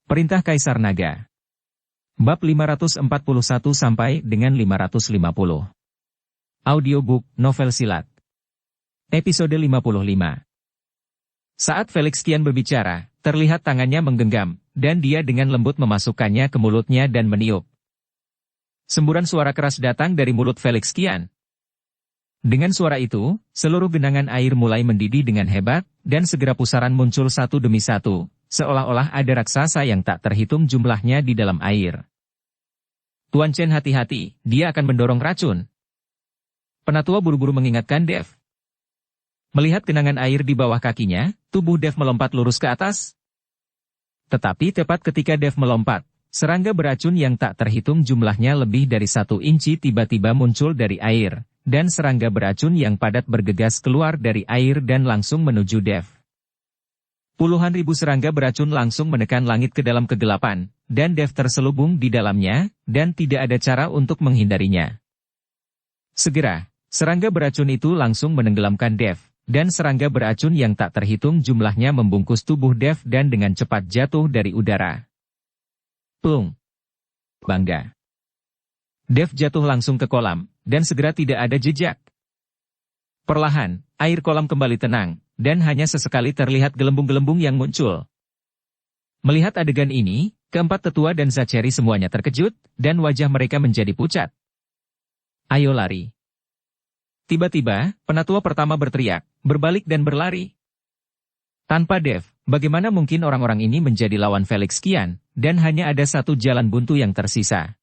Perintah Kaisar Naga. Bab 541 sampai dengan 550. Audiobook Novel Silat. Episode 55. Saat Felix Kian berbicara, terlihat tangannya menggenggam, dan dia dengan lembut memasukkannya ke mulutnya dan meniup. Semburan suara keras datang dari mulut Felix Kian. Dengan suara itu, seluruh genangan air mulai mendidih dengan hebat, dan segera pusaran muncul satu demi satu. Seolah-olah ada raksasa yang tak terhitung jumlahnya di dalam air. Tuan Chen, hati-hati, dia akan mendorong racun. Penatua buru-buru mengingatkan Dev. Melihat genangan air di bawah kakinya, tubuh Dev melompat lurus ke atas. Tetapi tepat ketika Dev melompat, serangga beracun yang tak terhitung jumlahnya lebih dari 1 inci tiba-tiba muncul dari air, dan serangga beracun yang padat bergegas keluar dari air dan langsung menuju Dev. Puluhan ribu serangga beracun langsung menekan langit ke dalam kegelapan, dan Dev terselubung di dalamnya, dan tidak ada cara untuk menghindarinya. Segera, serangga beracun itu langsung menenggelamkan Dev, dan serangga beracun yang tak terhitung jumlahnya membungkus tubuh Dev dan dengan cepat jatuh dari udara. Plung! Bangga! Dev jatuh langsung ke kolam, dan segera tidak ada jejak. Perlahan, air kolam kembali tenang, dan hanya sesekali terlihat gelembung-gelembung yang muncul. Melihat adegan ini, keempat tetua dan Zachary semuanya terkejut, dan wajah mereka menjadi pucat. Ayo lari. Tiba-tiba, penatua pertama berteriak, berbalik dan berlari. Tanpa Dev, bagaimana mungkin orang-orang ini menjadi lawan Felix Kian, dan hanya ada satu jalan buntu yang tersisa.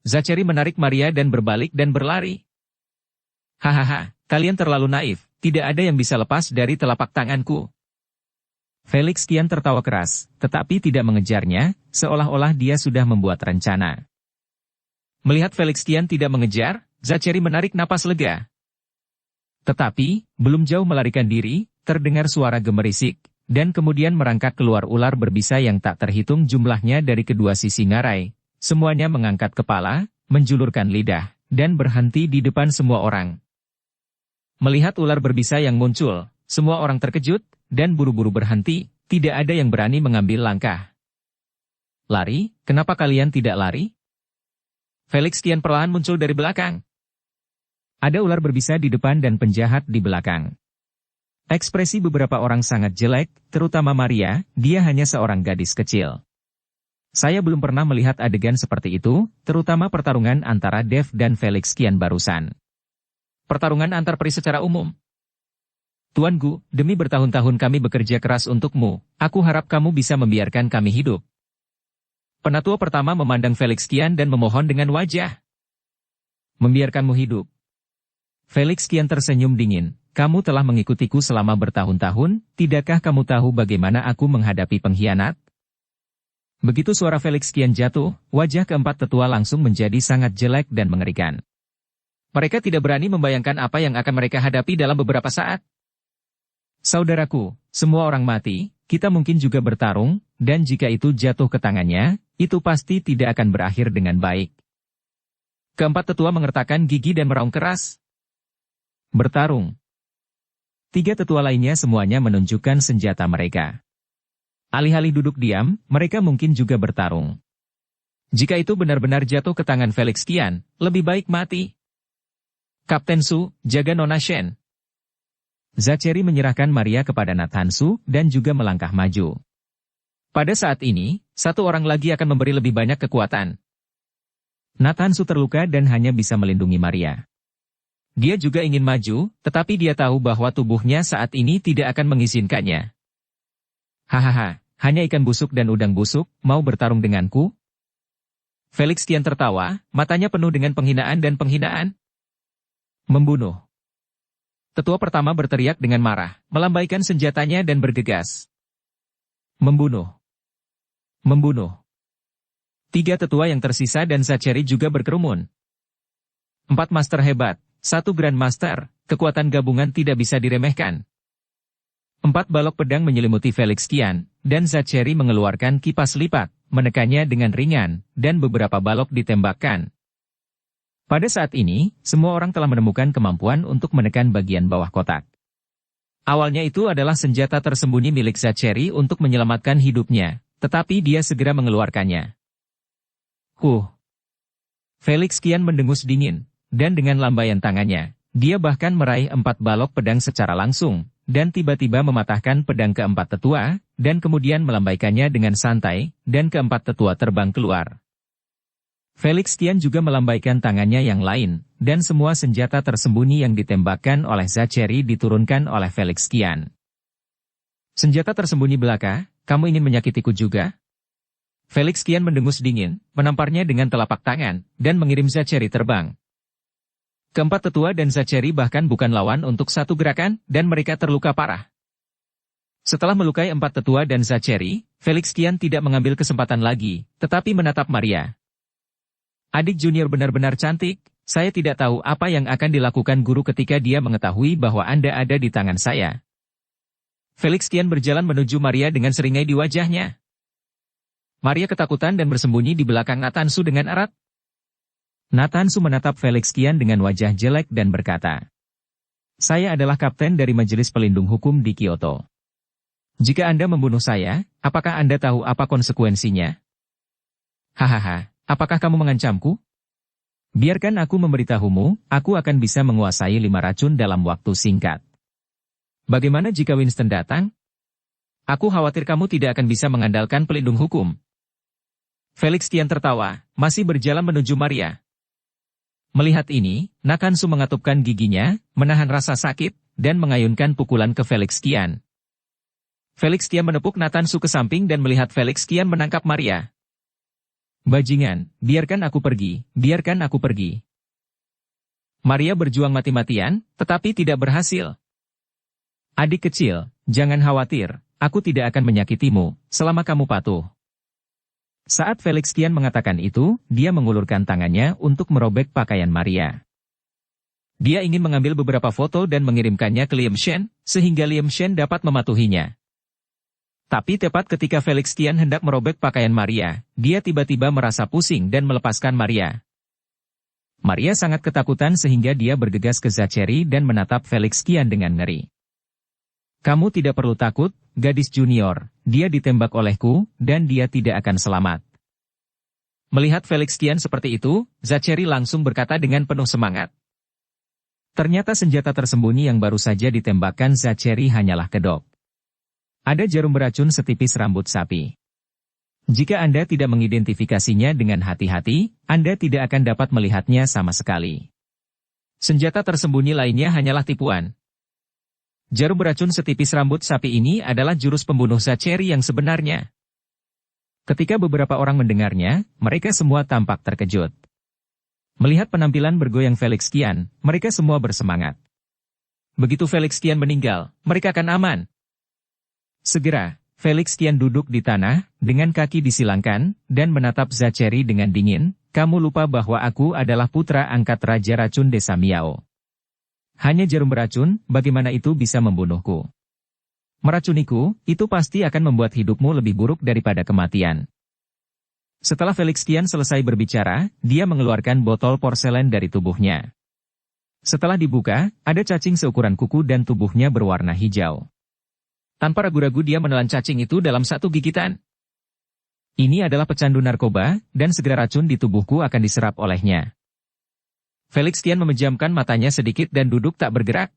Zachary menarik Maria dan berbalik dan berlari. Hahaha, kalian terlalu naif, tidak ada yang bisa lepas dari telapak tanganku. Felix Kian tertawa keras, tetapi tidak mengejarnya, seolah-olah dia sudah membuat rencana. Melihat Felix Kian tidak mengejar, Zachary menarik napas lega. Tetapi, belum jauh melarikan diri, terdengar suara gemerisik, dan kemudian merangkak keluar ular berbisa yang tak terhitung jumlahnya dari kedua sisi ngarai. Semuanya mengangkat kepala, menjulurkan lidah, dan berhenti di depan semua orang. Melihat ular berbisa yang muncul, semua orang terkejut, dan buru-buru berhenti, tidak ada yang berani mengambil langkah. Lari, kenapa kalian tidak lari? Felix Kian perlahan muncul dari belakang. Ada ular berbisa di depan dan penjahat di belakang. Ekspresi beberapa orang sangat jelek, terutama Maria, dia hanya seorang gadis kecil. Saya belum pernah melihat adegan seperti itu, terutama pertarungan antara Dev dan Felix Kian barusan. Pertarungan antar peri secara umum. Tuan Gu, demi bertahun-tahun kami bekerja keras untukmu, aku harap kamu bisa membiarkan kami hidup. Penatua pertama memandang Felix Kian dan memohon dengan wajah. Membiarkanmu hidup. Felix Kian tersenyum dingin, kamu telah mengikutiku selama bertahun-tahun, tidakkah kamu tahu bagaimana aku menghadapi pengkhianat? Begitu suara Felix Kian jatuh, wajah keempat tetua langsung menjadi sangat jelek dan mengerikan. Mereka tidak berani membayangkan apa yang akan mereka hadapi dalam beberapa saat. Saudaraku, semua orang mati, kita mungkin juga bertarung, dan jika itu jatuh ke tangannya, itu pasti tidak akan berakhir dengan baik. Keempat tetua mengertakkan gigi dan meraung keras. Bertarung. 3 tetua lainnya semuanya menunjukkan senjata mereka. Alih-alih duduk diam, mereka mungkin juga bertarung. Jika itu benar-benar jatuh ke tangan Felix Kian, lebih baik mati. Kapten Su, jaga Nona Shen. Zachary menyerahkan Maria kepada Nathan Su dan juga melangkah maju. Pada saat ini, satu orang lagi akan memberi lebih banyak kekuatan. Nathan Su terluka dan hanya bisa melindungi Maria. Dia juga ingin maju, tetapi dia tahu bahwa tubuhnya saat ini tidak akan mengizinkannya. Hahaha, hanya ikan busuk dan udang busuk, mau bertarung denganku? Felix Kian tertawa, matanya penuh dengan penghinaan dan penghinaan. Membunuh. Tetua pertama berteriak dengan marah, melambaikan senjatanya dan bergegas. Membunuh. Membunuh. 3 tetua yang tersisa dan Zachary juga berkerumun. 4 master hebat, 1 grandmaster, kekuatan gabungan tidak bisa diremehkan. 4 balok pedang menyelimuti Felix Kian, dan Zachary mengeluarkan kipas lipat, menekannya dengan ringan, dan beberapa balok ditembakkan. Pada saat ini, semua orang telah menemukan kemampuan untuk menekan bagian bawah kotak. Awalnya itu adalah senjata tersembunyi milik Zachary untuk menyelamatkan hidupnya, tetapi dia segera mengeluarkannya. Felix kian mendengus dingin, dan dengan lambaian tangannya, dia bahkan meraih 4 balok pedang secara langsung, dan tiba-tiba mematahkan pedang keempat tetua, dan kemudian melambaikannya dengan santai, dan keempat tetua terbang keluar. Felix kian juga melambaikan tangannya yang lain, dan semua senjata tersembunyi yang ditembakkan oleh Zachary diturunkan oleh Felix kian. Senjata tersembunyi belaka, kamu ingin menyakitiku juga? Felix kian mendengus dingin, menamparnya dengan telapak tangan, dan mengirim Zachary terbang. Keempat tetua dan Zachary bahkan bukan lawan untuk satu gerakan, dan mereka terluka parah. Setelah melukai 4 tetua dan Zachary, Felix kian tidak mengambil kesempatan lagi, tetapi menatap Maria. Adik junior benar-benar cantik, saya tidak tahu apa yang akan dilakukan guru ketika dia mengetahui bahwa Anda ada di tangan saya. Felix kian berjalan menuju Maria dengan seringai di wajahnya. Maria ketakutan dan bersembunyi di belakang Natansu dengan erat. Natansu menatap Felix kian dengan wajah jelek dan berkata, "Saya adalah kapten dari Majelis Pelindung Hukum di Kyoto. Jika Anda membunuh saya, apakah Anda tahu apa konsekuensinya?" "Hahaha, apakah kamu mengancamku? Biarkan aku memberitahumu, aku akan bisa menguasai 5 racun dalam waktu singkat. Bagaimana jika Winston datang? Aku khawatir kamu tidak akan bisa mengandalkan pelindung hukum." Felix kian tertawa, masih berjalan menuju Maria. Melihat ini, Nakansu mengatupkan giginya, menahan rasa sakit, dan mengayunkan pukulan ke Felix kian. Felix kian menepuk Natansu ke samping dan melihat Felix kian menangkap Maria. "Bajingan, biarkan aku pergi, biarkan aku pergi." Maria berjuang mati-matian, tetapi tidak berhasil. "Adik kecil, jangan khawatir, aku tidak akan menyakitimu, selama kamu patuh." Saat Felix kian mengatakan itu, dia mengulurkan tangannya untuk merobek pakaian Maria. Dia ingin mengambil beberapa foto dan mengirimkannya ke Liam Shen, sehingga Liam Shen dapat mematuhinya. Tapi tepat ketika Felix kian hendak merobek pakaian Maria, dia tiba-tiba merasa pusing dan melepaskan Maria. Maria sangat ketakutan sehingga dia bergegas ke Zachary dan menatap Felix kian dengan ngeri. "Kamu tidak perlu takut, gadis junior, dia ditembak olehku, dan dia tidak akan selamat." Melihat Felix kian seperti itu, Zachary langsung berkata dengan penuh semangat. Ternyata senjata tersembunyi yang baru saja ditembakkan Zachary hanyalah kedok. Ada jarum beracun setipis rambut sapi. Jika Anda tidak mengidentifikasinya dengan hati-hati, Anda tidak akan dapat melihatnya sama sekali. Senjata tersembunyi lainnya hanyalah tipuan. Jarum beracun setipis rambut sapi ini adalah jurus pembunuh Zachary yang sebenarnya. Ketika beberapa orang mendengarnya, mereka semua tampak terkejut. Melihat penampilan bergoyang Felix kian, mereka semua bersemangat. Begitu Felix kian meninggal, mereka akan aman. Segera, Felix kian duduk di tanah, dengan kaki disilangkan, dan menatap Zachary dengan dingin. "Kamu lupa bahwa aku adalah putra angkat Raja Racun Desa Miao. Hanya jarum beracun, bagaimana itu bisa membunuhku? Meracuniku, itu pasti akan membuat hidupmu lebih buruk daripada kematian." Setelah Felix kian selesai berbicara, dia mengeluarkan botol porselen dari tubuhnya. Setelah dibuka, ada cacing seukuran kuku dan tubuhnya berwarna hijau. Tanpa ragu-ragu dia menelan cacing itu dalam satu gigitan. "Ini adalah pecandu narkoba, dan segera racun di tubuhku akan diserap olehnya." Felix kian memejamkan matanya sedikit dan duduk tak bergerak.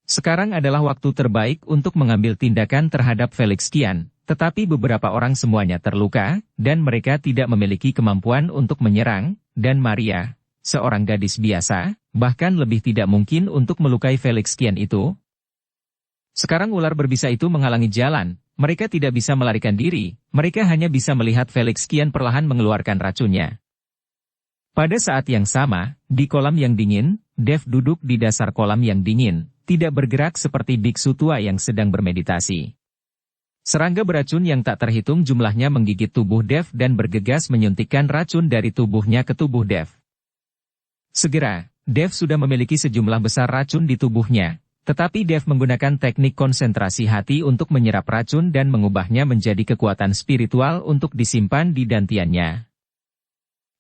Sekarang adalah waktu terbaik untuk mengambil tindakan terhadap Felix kian, tetapi beberapa orang semuanya terluka, dan mereka tidak memiliki kemampuan untuk menyerang, dan Maria, seorang gadis biasa, bahkan lebih tidak mungkin untuk melukai Felix kian itu. Sekarang ular berbisa itu menghalangi jalan, mereka tidak bisa melarikan diri, mereka hanya bisa melihat Felix kian perlahan mengeluarkan racunnya. Pada saat yang sama, di kolam yang dingin, Dev duduk di dasar kolam yang dingin, tidak bergerak seperti biksu tua yang sedang bermeditasi. Serangga beracun yang tak terhitung jumlahnya menggigit tubuh Dev dan bergegas menyuntikkan racun dari tubuhnya ke tubuh Dev. Segera, Dev sudah memiliki sejumlah besar racun di tubuhnya, tetapi Dev menggunakan teknik konsentrasi hati untuk menyerap racun dan mengubahnya menjadi kekuatan spiritual untuk disimpan di dantiannya.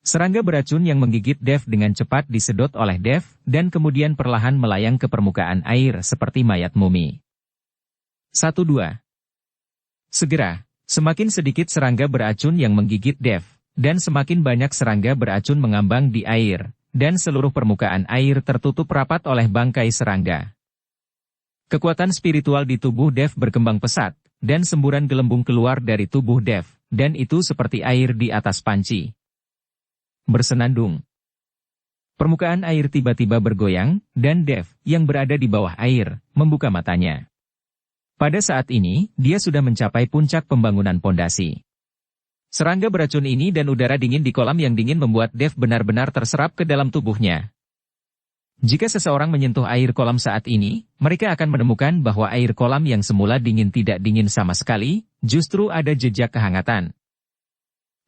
Serangga beracun yang menggigit Dev dengan cepat disedot oleh Dev, dan kemudian perlahan melayang ke permukaan air seperti mayat mumi. 1-2. Segera, Semakin sedikit serangga beracun yang menggigit Dev, dan semakin banyak serangga beracun mengambang di air, dan seluruh permukaan air tertutup rapat oleh bangkai serangga. Kekuatan spiritual di tubuh Dev berkembang pesat, dan semburan gelembung keluar dari tubuh Dev, dan itu seperti air di atas panci. Bersenandung. Permukaan air tiba-tiba bergoyang, dan Dev, yang berada di bawah air, membuka matanya. Pada saat ini, dia sudah mencapai puncak pembangunan pondasi. Serangga beracun ini dan udara dingin di kolam yang dingin membuat Dev benar-benar terserap ke dalam tubuhnya. Jika seseorang menyentuh air kolam saat ini, mereka akan menemukan bahwa air kolam yang semula dingin tidak dingin sama sekali, justru ada jejak kehangatan.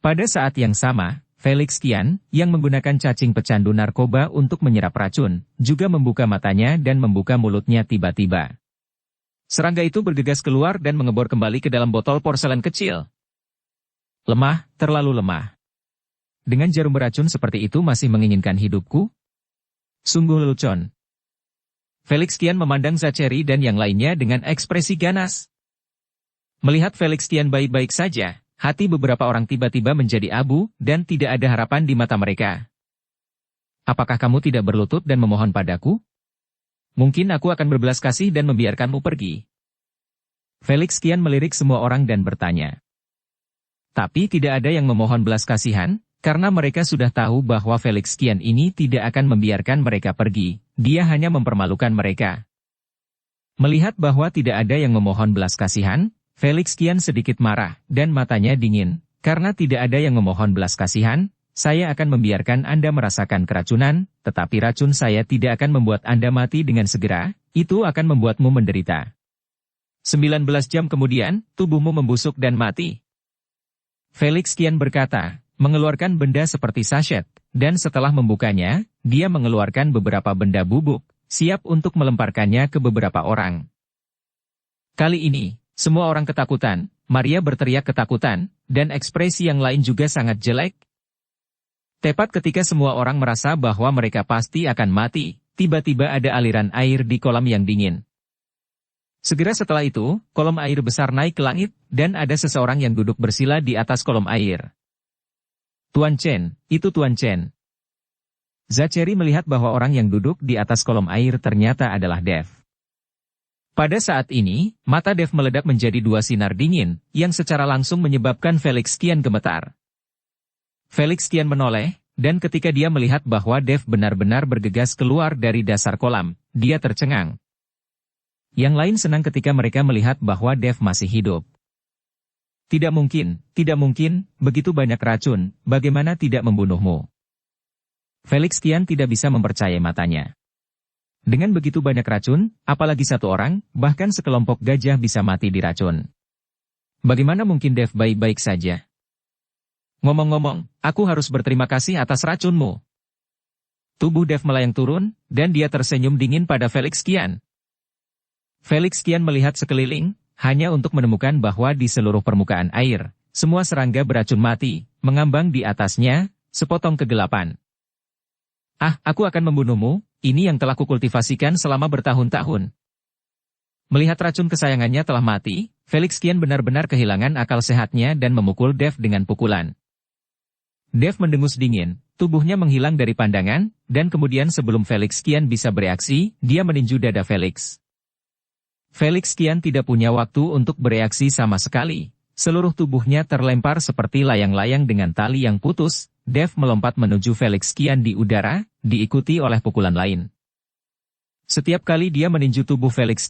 Pada saat yang sama, Felix Tian, yang menggunakan cacing pecandu narkoba untuk menyerap racun, juga membuka matanya dan membuka mulutnya tiba-tiba. Serangga itu bergegas keluar dan mengebor kembali ke dalam botol porselen kecil. Lemah, terlalu lemah. Dengan jarum beracun seperti itu masih menginginkan hidupku? Sungguh lelucon. Felix Tian memandang Zachary dan yang lainnya dengan ekspresi ganas. Melihat Felix Tian baik-baik saja, hati beberapa orang tiba-tiba menjadi abu, dan tidak ada harapan di mata mereka. Apakah kamu tidak berlutut dan memohon padaku? Mungkin aku akan berbelas kasih dan membiarkanmu pergi. Felix Tian melirik semua orang dan bertanya. Tapi tidak ada yang memohon belas kasihan, karena mereka sudah tahu bahwa Felix Tian ini tidak akan membiarkan mereka pergi, dia hanya mempermalukan mereka. Melihat bahwa tidak ada yang memohon belas kasihan, Felix Tian sedikit marah, dan matanya dingin. Karena tidak ada yang memohon belas kasihan, saya akan membiarkan Anda merasakan keracunan, tetapi racun saya tidak akan membuat Anda mati dengan segera, itu akan membuatmu menderita. 19 jam kemudian, tubuhmu membusuk dan mati. Felix Tian berkata, mengeluarkan benda seperti sachet, dan setelah membukanya, dia mengeluarkan beberapa benda bubuk, siap untuk melemparkannya ke beberapa orang. Kali ini, semua orang ketakutan, Maria berteriak ketakutan, dan ekspresi yang lain juga sangat jelek. Tepat ketika semua orang merasa bahwa mereka pasti akan mati, tiba-tiba ada aliran air di kolam yang dingin. Segera setelah itu, kolom air besar naik ke langit, dan ada seseorang yang duduk bersila di atas kolom air. Tuan Chen, itu Tuan Chen. Zachary melihat bahwa orang yang duduk di atas kolom air ternyata adalah Dev. Pada saat ini, mata Dev meledak menjadi dua sinar dingin, yang secara langsung menyebabkan Felix Tian gemetar. Felix Tian menoleh, dan ketika dia melihat bahwa Dev benar-benar bergegas keluar dari dasar kolam, dia tercengang. Yang lain senang ketika mereka melihat bahwa Dev masih hidup. Tidak mungkin, begitu banyak racun, bagaimana tidak membunuhmu? Felix Tian tidak bisa mempercayai matanya. Dengan begitu banyak racun, apalagi satu orang, bahkan sekelompok gajah bisa mati diracun. Bagaimana mungkin Dev baik-baik saja? Ngomong-ngomong, aku harus berterima kasih atas racunmu. Tubuh Dev melayang turun, dan dia tersenyum dingin pada Felix Tian. Felix Tian melihat sekeliling, hanya untuk menemukan bahwa di seluruh permukaan air, semua serangga beracun mati, mengambang di atasnya, sepotong kegelapan. Ah, aku akan membunuhmu, ini yang telah kukultivasikan selama bertahun-tahun. Melihat racun kesayangannya telah mati, Felix Tian benar-benar kehilangan akal sehatnya dan memukul Dev dengan pukulan. Dev mendengus dingin, tubuhnya menghilang dari pandangan, dan kemudian sebelum Felix Tian bisa bereaksi, dia meninju dada Felix. Felix Tian tidak punya waktu untuk bereaksi sama sekali. Seluruh tubuhnya terlempar seperti layang-layang dengan tali yang putus. Dev melompat menuju Felix Tian di udara, diikuti oleh pukulan lain. Setiap kali dia meninju tubuh Felix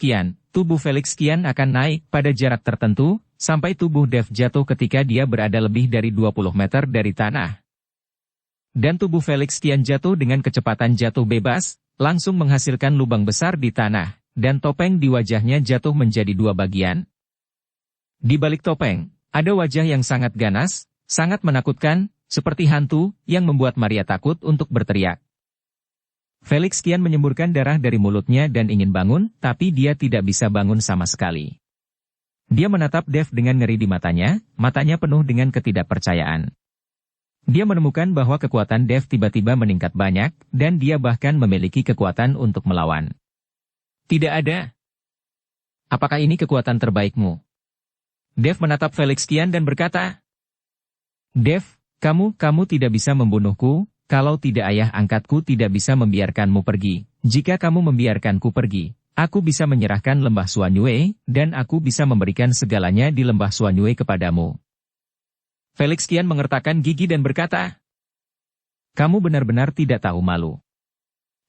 Tian akan naik pada jarak tertentu, sampai tubuh Dev jatuh ketika dia berada lebih dari 20 meter dari tanah. Dan tubuh Felix Tian jatuh dengan kecepatan jatuh bebas, langsung menghasilkan lubang besar di tanah, dan topeng di wajahnya jatuh menjadi dua bagian. Di balik topeng, ada wajah yang sangat ganas, sangat menakutkan, seperti hantu, yang membuat Maria takut untuk berteriak. Felix Tian menyemburkan darah dari mulutnya dan ingin bangun, tapi dia tidak bisa bangun sama sekali. Dia menatap Dev dengan ngeri di matanya penuh dengan ketidakpercayaan. Dia menemukan bahwa kekuatan Dev tiba-tiba meningkat banyak, dan dia bahkan memiliki kekuatan untuk melawan. Tidak ada. Apakah ini kekuatan terbaikmu? Dev menatap Felix Qian dan berkata, Dev, kamu tidak bisa membunuhku, kalau tidak ayah angkatku tidak bisa membiarkanmu pergi. Jika kamu membiarkanku pergi, aku bisa menyerahkan lembah Suanyue, dan aku bisa memberikan segalanya di lembah Suanyue kepadamu. Felix Qian mengertakkan gigi dan berkata, kamu benar-benar tidak tahu malu.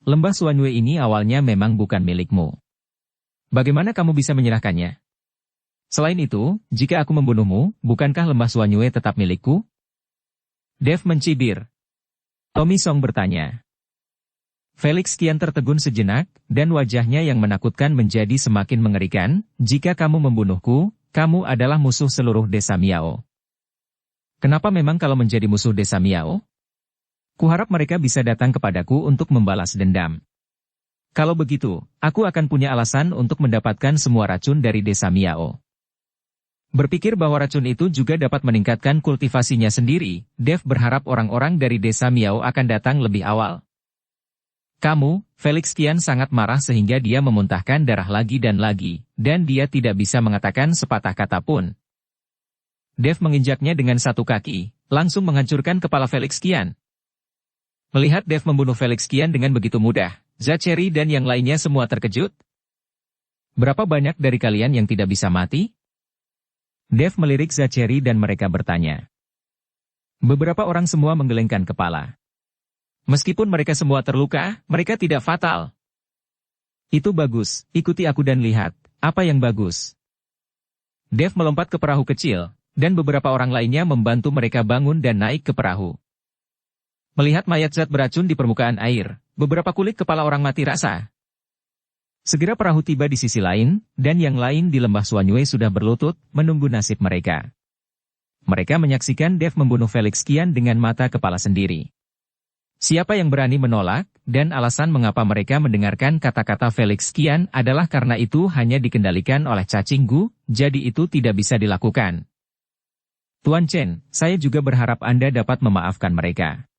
Lembah Suanyue ini awalnya memang bukan milikmu. Bagaimana kamu bisa menyerahkannya? Selain itu, jika aku membunuhmu, bukankah lembah Suanyue tetap milikku? Dev mencibir. Tommy Song bertanya. Felix Qian tertegun sejenak, dan wajahnya yang menakutkan menjadi semakin mengerikan. Jika kamu membunuhku, kamu adalah musuh seluruh desa Miao. Kenapa memang kalau menjadi musuh desa Miao? Kuharap mereka bisa datang kepadaku untuk membalas dendam. Kalau begitu, aku akan punya alasan untuk mendapatkan semua racun dari desa Miao. Berpikir bahwa racun itu juga dapat meningkatkan kultivasinya sendiri, Dev berharap orang-orang dari desa Miao akan datang lebih awal. Kamu, Felix Qian sangat marah sehingga dia memuntahkan darah lagi, dan dia tidak bisa mengatakan sepatah kata pun. Dev menginjaknya dengan satu kaki, langsung menghancurkan kepala Felix Qian. Melihat Dev membunuh Felix Qian dengan begitu mudah, Zachary dan yang lainnya semua terkejut. Berapa banyak dari kalian yang tidak bisa mati? Dev melirik Zachary dan mereka bertanya. Beberapa orang semua menggelengkan kepala. Meskipun mereka semua terluka, mereka tidak fatal. Itu bagus, ikuti aku dan lihat, apa yang bagus. Dev melompat ke perahu kecil, dan beberapa orang lainnya membantu mereka bangun dan naik ke perahu. Melihat mayat zat beracun di permukaan air, beberapa kulit kepala orang mati rasa. Segera perahu tiba di sisi lain, dan yang lain di lembah Suanyue sudah berlutut, menunggu nasib mereka. Mereka menyaksikan Dev membunuh Felix Qian dengan mata kepala sendiri. Siapa yang berani menolak, dan alasan mengapa mereka mendengarkan kata-kata Felix Qian adalah karena itu hanya dikendalikan oleh cacing Gu, jadi itu tidak bisa dilakukan. Tuan Chen, saya juga berharap Anda dapat memaafkan mereka.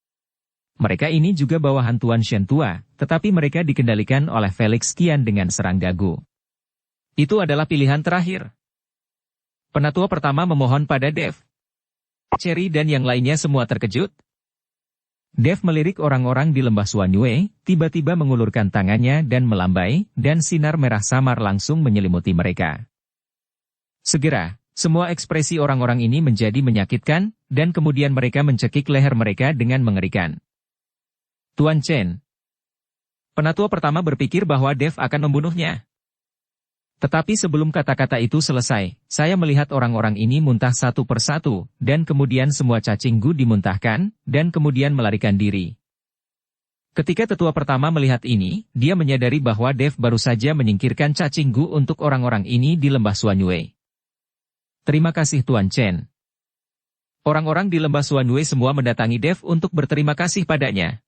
Mereka ini juga bawahan Tuan Shen tua, tetapi mereka dikendalikan oleh Felix Qian dengan serangga Gu. Itu adalah pilihan terakhir. Penatua pertama memohon pada Dev. Cherry dan yang lainnya semua terkejut. Dev melirik orang-orang di lembah Suanyue, tiba-tiba mengulurkan tangannya dan melambai, dan sinar merah samar langsung menyelimuti mereka. Segera, semua ekspresi orang-orang ini menjadi menyakitkan, dan kemudian mereka mencekik leher mereka dengan mengerikan. Tuan Chen. Penatua pertama berpikir bahwa Dev akan membunuhnya. Tetapi sebelum kata-kata itu selesai, saya melihat orang-orang ini muntah satu persatu, dan kemudian semua cacing Gu dimuntahkan, dan kemudian melarikan diri. Ketika tetua pertama melihat ini, dia menyadari bahwa Dev baru saja menyingkirkan cacing Gu untuk orang-orang ini di lembah Suanyue. Terima kasih Tuan Chen. Orang-orang di lembah Suanyue semua mendatangi Dev untuk berterima kasih padanya.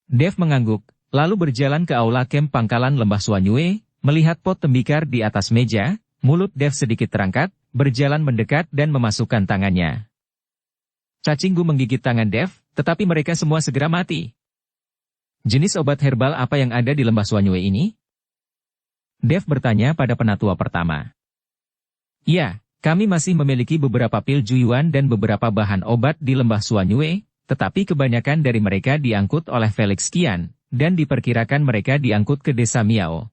Dev mengangguk, lalu berjalan ke aula kem pangkalan lembah Suanyue. Melihat pot tembikar di atas meja, mulut Dev sedikit terangkat, berjalan mendekat dan memasukkan tangannya. Cacing Gu menggigit tangan Dev, tetapi mereka semua segera mati. Jenis obat herbal apa yang ada di lembah Suanyue ini? Dev bertanya pada penatua pertama. Ya, kami masih memiliki beberapa pil Juyuan dan beberapa bahan obat di lembah Suanyue, tetapi kebanyakan dari mereka diangkut oleh Felix Qian, dan diperkirakan mereka diangkut ke desa Miao.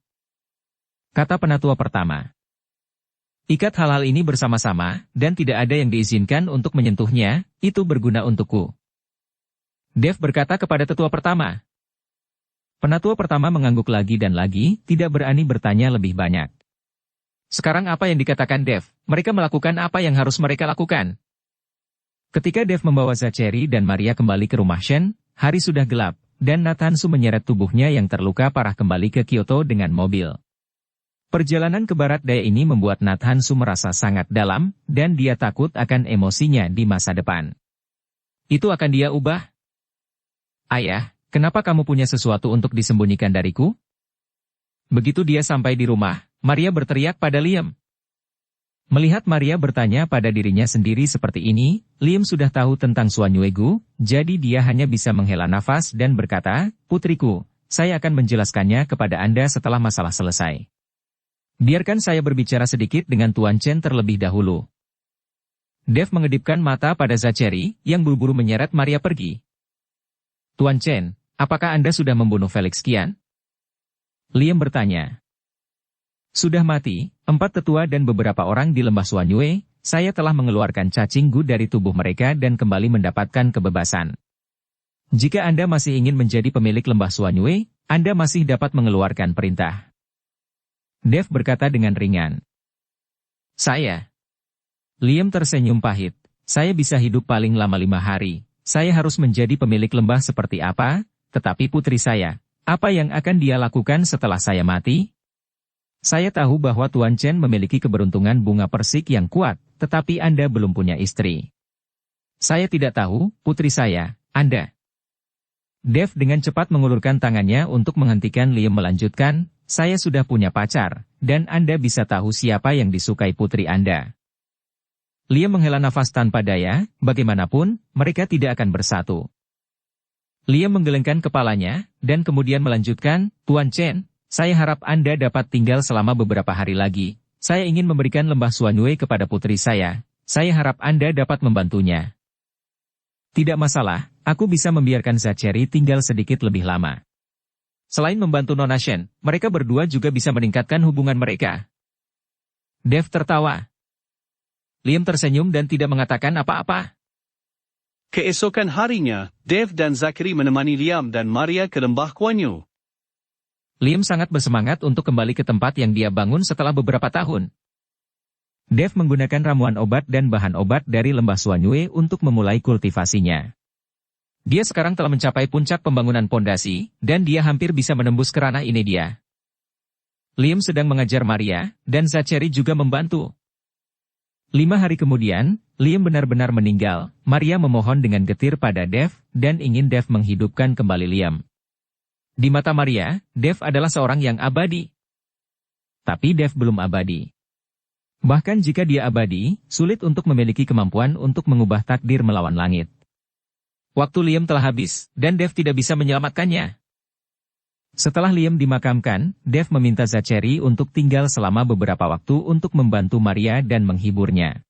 Kata penatua pertama. Ikat hal-hal ini bersama-sama, dan tidak ada yang diizinkan untuk menyentuhnya, itu berguna untukku. Dev berkata kepada tetua pertama. Penatua pertama mengangguk lagi dan lagi, tidak berani bertanya lebih banyak. Sekarang apa yang dikatakan Dev, mereka melakukan apa yang harus mereka lakukan. Ketika Dev membawa Zachary dan Maria kembali ke rumah Shen, hari sudah gelap, dan Nathansu menyeret tubuhnya yang terluka parah kembali ke Kyoto dengan mobil. Perjalanan ke barat daya ini membuat Nathansu merasa sangat dalam, dan dia takut akan emosinya di masa depan. Itu akan dia ubah? Ayah, kenapa kamu punya sesuatu untuk disembunyikan dariku? Begitu dia sampai di rumah, Maria berteriak pada Liam. Melihat Maria bertanya pada dirinya sendiri seperti ini, Liam sudah tahu tentang Suanyue Gu, jadi dia hanya bisa menghela nafas dan berkata, "Putriku, saya akan menjelaskannya kepada Anda setelah masalah selesai." Biarkan saya berbicara sedikit dengan Tuan Chen terlebih dahulu. Dev mengedipkan mata pada Zachary, yang buru-buru menyeret Maria pergi. Tuan Chen, apakah Anda sudah membunuh Felix Qian? Liam bertanya. Sudah mati, 4 tetua dan beberapa orang di lembah Suanyue, saya telah mengeluarkan cacing gu dari tubuh mereka dan kembali mendapatkan kebebasan. Jika Anda masih ingin menjadi pemilik lembah Suanyue, Anda masih dapat mengeluarkan perintah. Dev berkata dengan ringan. Saya. Liam tersenyum pahit. Saya bisa hidup paling lama 5 hari. Saya harus menjadi pemilik lembah seperti apa, tetapi putri saya, apa yang akan dia lakukan setelah saya mati? Saya tahu bahwa Tuan Chen memiliki keberuntungan bunga persik yang kuat, tetapi Anda belum punya istri. Saya tidak tahu, putri saya, Anda. Dev dengan cepat mengulurkan tangannya untuk menghentikan Liam melanjutkan, saya sudah punya pacar, dan Anda bisa tahu siapa yang disukai putri Anda. Liam menghela nafas tanpa daya, bagaimanapun, mereka tidak akan bersatu. Liam menggelengkan kepalanya, dan kemudian melanjutkan, Tuan Chen, saya harap Anda dapat tinggal selama beberapa hari lagi. Saya ingin memberikan lembah Suanyue kepada putri saya harap Anda dapat membantunya. Tidak masalah, aku bisa membiarkan Zachary tinggal sedikit lebih lama. Selain membantu Nona Shen, mereka berdua juga bisa meningkatkan hubungan mereka. Dev tertawa. Liam tersenyum dan tidak mengatakan apa-apa. Keesokan harinya, Dev dan Zachary menemani Liam dan Maria ke lembah Kuanyu. Liam sangat bersemangat untuk kembali ke tempat yang dia bangun setelah beberapa tahun. Dev menggunakan ramuan obat dan bahan obat dari lembah Suanyue untuk memulai kultivasinya. Dia sekarang telah mencapai puncak pembangunan pondasi, dan dia hampir bisa menembus ke ranah ini dia. Liam sedang mengajar Maria, dan Zachary juga membantu. 5 hari kemudian, Liam benar-benar meninggal. Maria memohon dengan getir pada Dev, dan ingin Dev menghidupkan kembali Liam. Di mata Maria, Dev adalah seorang yang abadi. Tapi Dev belum abadi. Bahkan jika dia abadi, sulit untuk memiliki kemampuan untuk mengubah takdir melawan langit. Waktu Liam telah habis, dan Dev tidak bisa menyelamatkannya. Setelah Liam dimakamkan, Dev meminta Zachary untuk tinggal selama beberapa waktu untuk membantu Maria dan menghiburnya.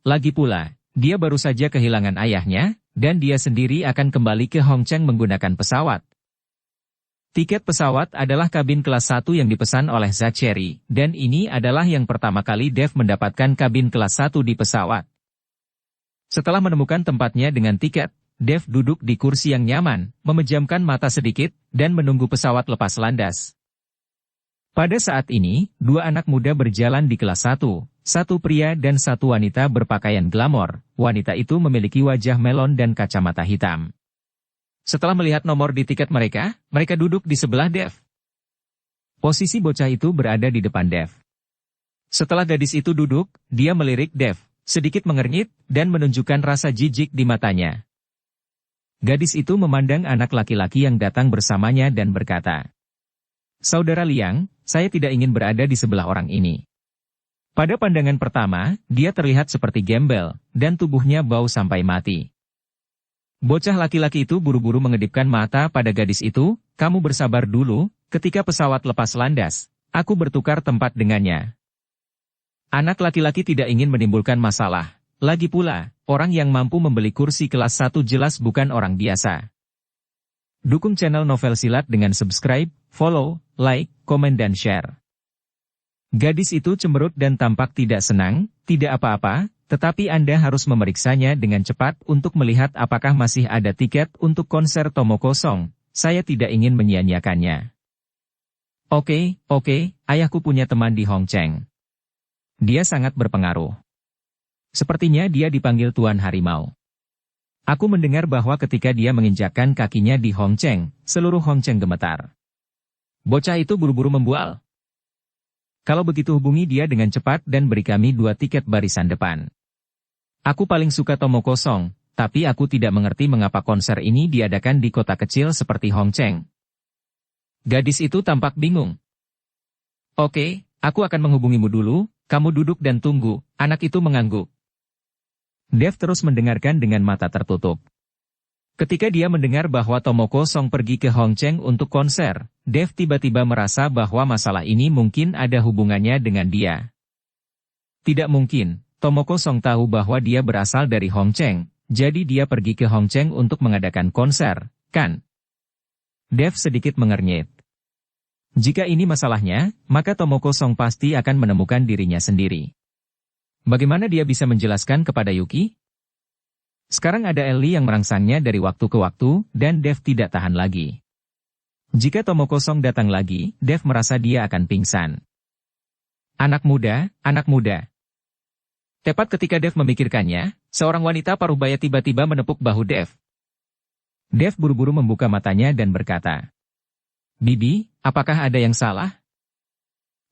Lagi pula, dia baru saja kehilangan ayahnya, dan dia sendiri akan kembali ke Hongcheng menggunakan pesawat. Tiket pesawat adalah kabin kelas 1 yang dipesan oleh Zachary, dan ini adalah yang pertama kali Dev mendapatkan kabin kelas 1 di pesawat. Setelah menemukan tempatnya dengan tiket, Dev duduk di kursi yang nyaman, memejamkan mata sedikit, dan menunggu pesawat lepas landas. Pada saat ini, 2 anak muda berjalan di kelas 1, 1 pria dan 1 wanita berpakaian glamor. Wanita itu memiliki wajah melon dan kacamata hitam. Setelah melihat nomor di tiket mereka, mereka duduk di sebelah Dev. Posisi bocah itu berada di depan Dev. Setelah gadis itu duduk, dia melirik Dev, sedikit mengernyit, dan menunjukkan rasa jijik di matanya. Gadis itu memandang anak laki-laki yang datang bersamanya dan berkata, Saudara Liang, saya tidak ingin berada di sebelah orang ini. Pada pandangan pertama, dia terlihat seperti gembel, dan tubuhnya bau sampai mati. Bocah laki-laki itu buru-buru mengedipkan mata pada gadis itu, kamu bersabar dulu, ketika pesawat lepas landas, aku bertukar tempat dengannya. Anak laki-laki tidak ingin menimbulkan masalah. Lagi pula, orang yang mampu membeli kursi kelas 1 jelas bukan orang biasa. Dukung channel Novel Silat dengan subscribe, follow, like, komen dan share. Gadis itu cemberut dan tampak tidak senang, tidak apa-apa, tetapi Anda harus memeriksanya dengan cepat untuk melihat apakah masih ada tiket untuk konser Tomo kosong. Saya tidak ingin menyia-nyiakannya. Oke, ayahku punya teman di Hongcheng. Dia sangat berpengaruh. Sepertinya dia dipanggil Tuan Harimau. Aku mendengar bahwa ketika dia menginjakkan kakinya di Hongcheng, seluruh Hongcheng gemetar. Bocah itu buru-buru membual. Kalau begitu hubungi dia dengan cepat dan beri kami 2 tiket barisan depan. Aku paling suka Tomo kosong, tapi aku tidak mengerti mengapa konser ini diadakan di kota kecil seperti Hongcheng. Gadis itu tampak bingung. Oke, aku akan menghubungimu dulu, kamu duduk dan tunggu, anak itu mengangguk. Dev terus mendengarkan dengan mata tertutup. Ketika dia mendengar bahwa Tomoko Song pergi ke Hongcheng untuk konser, Dev tiba-tiba merasa bahwa masalah ini mungkin ada hubungannya dengan dia. Tidak mungkin, Tomoko Song tahu bahwa dia berasal dari Hongcheng, jadi dia pergi ke Hongcheng untuk mengadakan konser, kan? Dev sedikit mengernyit. Jika ini masalahnya, maka Tomoko Song pasti akan menemukan dirinya sendiri. Bagaimana dia bisa menjelaskan kepada Yuki? Sekarang ada Ellie yang merangsangnya dari waktu ke waktu, dan Dev tidak tahan lagi. Jika Tomoko Song datang lagi, Dev merasa dia akan pingsan. Anak muda, anak muda. Tepat ketika Dev memikirkannya, seorang wanita parubaya tiba-tiba menepuk bahu Dev. Dev buru-buru membuka matanya dan berkata, "Bibi, apakah ada yang salah?"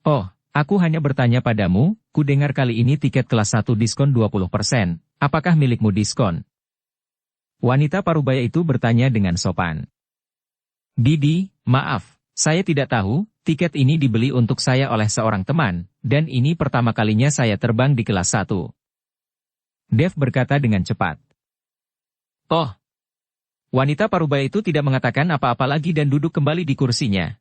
"Oh, aku hanya bertanya padamu, ku dengar kali ini tiket kelas 1 diskon 20%, apakah milikmu diskon?" Wanita parubaya itu bertanya dengan sopan. "Bibi, maaf, saya tidak tahu, tiket ini dibeli untuk saya oleh seorang teman, dan ini pertama kalinya saya terbang di kelas 1. Dev berkata dengan cepat. "Oh." Wanita parubaya itu tidak mengatakan apa-apa lagi dan duduk kembali di kursinya.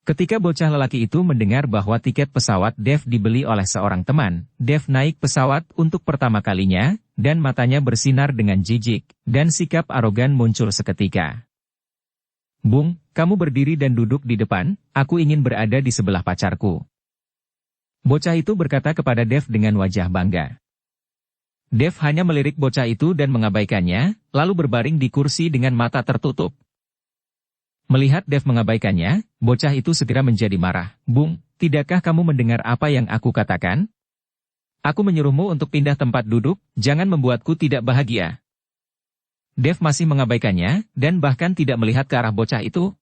Ketika bocah lelaki itu mendengar bahwa tiket pesawat Dev dibeli oleh seorang teman, Dev naik pesawat untuk pertama kalinya, dan matanya bersinar dengan jijik, dan sikap arogan muncul seketika. "Bung, kamu berdiri dan duduk di depan, aku ingin berada di sebelah pacarku." Bocah itu berkata kepada Dev dengan wajah bangga. Dev hanya melirik bocah itu dan mengabaikannya, lalu berbaring di kursi dengan mata tertutup. Melihat Dev mengabaikannya, bocah itu segera menjadi marah. "Bung, tidakkah kamu mendengar apa yang aku katakan? Aku menyuruhmu untuk pindah tempat duduk, jangan membuatku tidak bahagia." Dev masih mengabaikannya, dan bahkan tidak melihat ke arah bocah itu.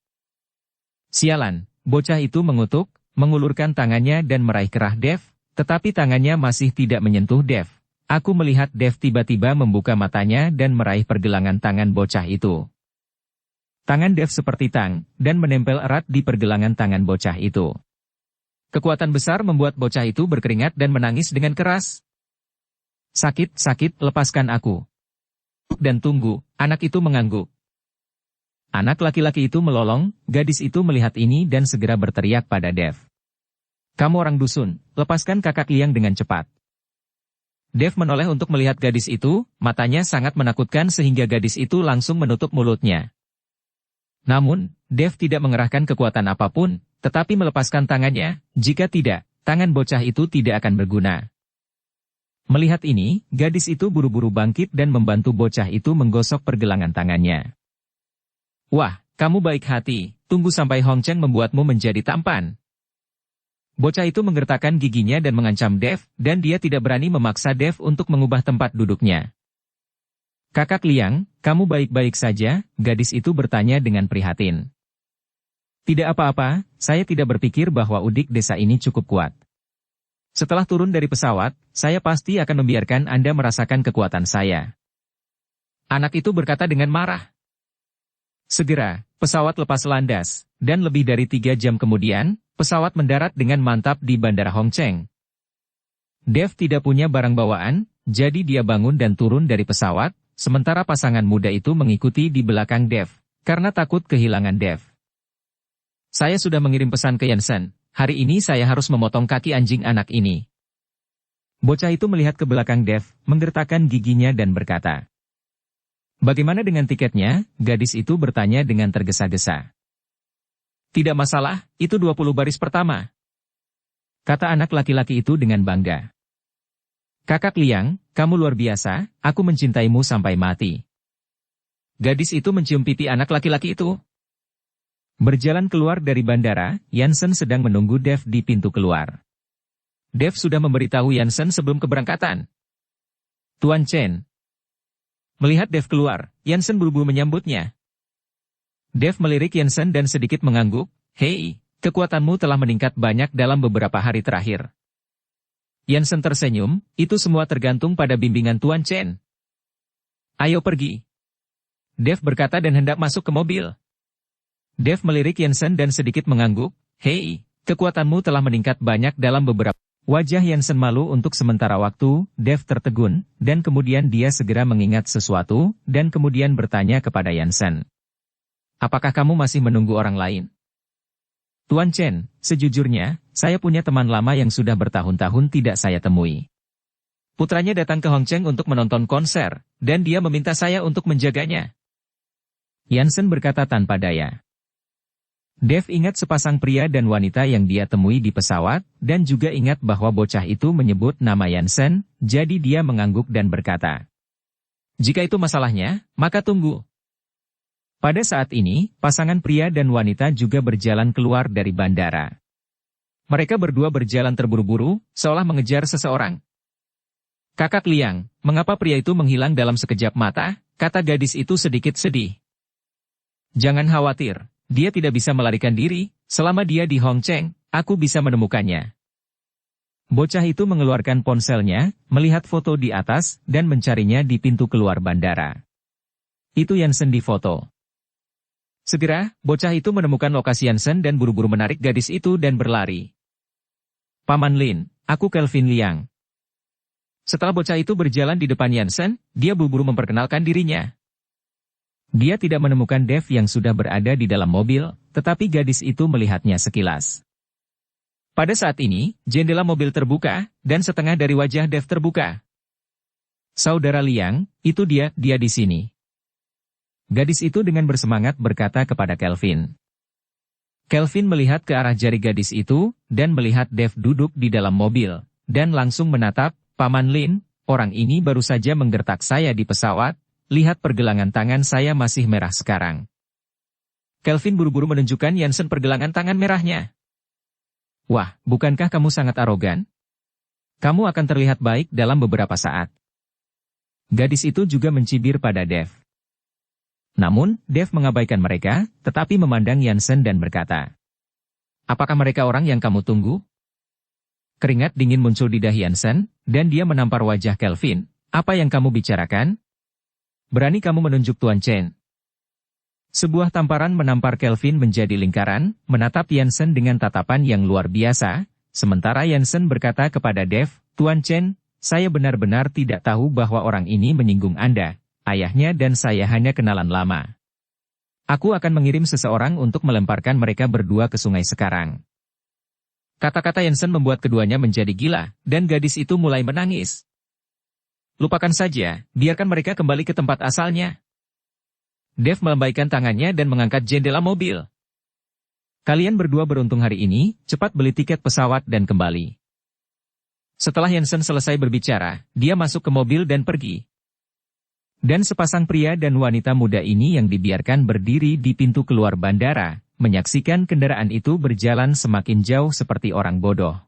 Sialan, bocah itu mengutuk, mengulurkan tangannya dan meraih kerah Dev, tetapi tangannya masih tidak menyentuh Dev. Aku melihat Dev tiba-tiba membuka matanya dan meraih pergelangan tangan bocah itu. Tangan Dev seperti tang, dan menempel erat di pergelangan tangan bocah itu. Kekuatan besar membuat bocah itu berkeringat dan menangis dengan keras. "Sakit, sakit, lepaskan aku." "Dan tunggu," anak itu mengangguk. Anak laki-laki itu melolong, gadis itu melihat ini dan segera berteriak pada Dev. "Kamu orang dusun, lepaskan kakak Liang dengan cepat." Dev menoleh untuk melihat gadis itu, matanya sangat menakutkan sehingga gadis itu langsung menutup mulutnya. Namun, Dev tidak mengerahkan kekuatan apapun, tetapi melepaskan tangannya, jika tidak, tangan bocah itu tidak akan berguna. Melihat ini, gadis itu buru-buru bangkit dan membantu bocah itu menggosok pergelangan tangannya. "Wah, kamu baik hati, tunggu sampai Hongcheng membuatmu menjadi tampan." Bocah itu menggertakkan giginya dan mengancam Dev, dan dia tidak berani memaksa Dev untuk mengubah tempat duduknya. "Kakak Liang, kamu baik-baik saja?" gadis itu bertanya dengan prihatin. "Tidak apa-apa, saya tidak berpikir bahwa udik desa ini cukup kuat. Setelah turun dari pesawat, saya pasti akan membiarkan Anda merasakan kekuatan saya." Anak itu berkata dengan marah. Segera, pesawat lepas landas, dan lebih dari 3 jam kemudian, pesawat mendarat dengan mantap di Bandara Hongcheng. Dev tidak punya barang bawaan, jadi dia bangun dan turun dari pesawat, sementara pasangan muda itu mengikuti di belakang Dev, karena takut kehilangan Dev. "Saya sudah mengirim pesan ke Yansen, hari ini saya harus memotong kaki anjing anak ini." Bocah itu melihat ke belakang Dev, menggertakkan giginya dan berkata. "Bagaimana dengan tiketnya?" gadis itu bertanya dengan tergesa-gesa. "Tidak masalah, itu 20 baris pertama," kata anak laki-laki itu dengan bangga. "Kakak Liang, kamu luar biasa, aku mencintaimu sampai mati." Gadis itu mencium pipi anak laki-laki itu. Berjalan keluar dari bandara, Yansen sedang menunggu Dev di pintu keluar. Dev sudah memberitahu Yansen sebelum keberangkatan. "Tuan Chen." Melihat Dev keluar, Yansen buru-buru menyambutnya. Dev melirik Yansen dan sedikit mengangguk. "Hei, kekuatanmu telah meningkat banyak dalam beberapa hari terakhir." Yansen tersenyum, "Itu semua tergantung pada bimbingan Tuan Chen." "Ayo pergi." Dev berkata dan hendak masuk ke mobil. Dev melirik Yansen dan sedikit mengangguk. "Hei, kekuatanmu telah meningkat banyak dalam beberapa Wajah Yansen malu untuk sementara waktu, Dev tertegun, dan kemudian dia segera mengingat sesuatu, dan kemudian bertanya kepada Yansen. Apakah kamu masih menunggu orang lain? Tuan Chen, sejujurnya, saya punya teman lama yang sudah bertahun-tahun tidak saya temui. Putranya datang ke Hongcheng untuk menonton konser, dan dia meminta saya untuk menjaganya. Yansen berkata tanpa daya. Dev ingat sepasang pria dan wanita yang dia temui di pesawat, dan juga ingat bahwa bocah itu menyebut nama Yansen, jadi dia mengangguk dan berkata, jika itu masalahnya, maka tunggu. Pada saat ini, pasangan pria dan wanita juga berjalan keluar dari bandara. Mereka berdua berjalan terburu-buru, seolah mengejar seseorang. Kakak Liang, mengapa pria itu menghilang dalam sekejap mata? Kata gadis itu sedikit sedih. Jangan khawatir. Dia tidak bisa melarikan diri, selama dia di Hongcheng, aku bisa menemukannya. Bocah itu mengeluarkan ponselnya, melihat foto di atas, dan mencarinya di pintu keluar bandara. Itu Yansen di foto. Segera, bocah itu menemukan lokasi Yansen dan buru-buru menarik gadis itu dan berlari. Paman Lin, aku Kelvin Liang. Setelah bocah itu berjalan di depan Yansen, dia buru-buru memperkenalkan dirinya. Dia tidak menemukan Dev yang sudah berada di dalam mobil, tetapi gadis itu melihatnya sekilas. Pada saat ini, jendela mobil terbuka, dan setengah dari wajah Dev terbuka. Saudara Liang, itu dia di sini. Gadis itu dengan bersemangat berkata kepada Kelvin. Kelvin melihat ke arah jari gadis itu, dan melihat Dev duduk di dalam mobil, dan langsung menatap, Paman Lin, orang ini baru saja menggertak saya di pesawat. Lihat pergelangan tangan saya masih merah sekarang. Kelvin buru-buru menunjukkan Yansen pergelangan tangan merahnya. Wah, bukankah kamu sangat arogan? Kamu akan terlihat baik dalam beberapa saat. Gadis itu juga mencibir pada Dev. Namun, Dev mengabaikan mereka, tetapi memandang Yansen dan berkata, apakah mereka orang yang kamu tunggu? Keringat dingin muncul di dahi Yansen, dan dia menampar wajah Kelvin. Apa yang kamu bicarakan? Berani kamu menunjuk Tuan Chen. Sebuah tamparan menampar Kelvin menjadi lingkaran, menatap Yansen dengan tatapan yang luar biasa, sementara Yansen berkata kepada Dev, Tuan Chen, saya benar-benar tidak tahu bahwa orang ini menyinggung Anda, ayahnya dan saya hanya kenalan lama. Aku akan mengirim seseorang untuk melemparkan mereka berdua ke sungai sekarang. Kata-kata Yansen membuat keduanya menjadi gila, dan gadis itu mulai menangis. Lupakan saja, biarkan mereka kembali ke tempat asalnya. Dev melambaikan tangannya dan mengangkat jendela mobil. Kalian berdua beruntung hari ini, cepat beli tiket pesawat dan kembali. Setelah Yansen selesai berbicara, dia masuk ke mobil dan pergi. Dan sepasang pria dan wanita muda ini yang dibiarkan berdiri di pintu keluar bandara, menyaksikan kendaraan itu berjalan semakin jauh seperti orang bodoh.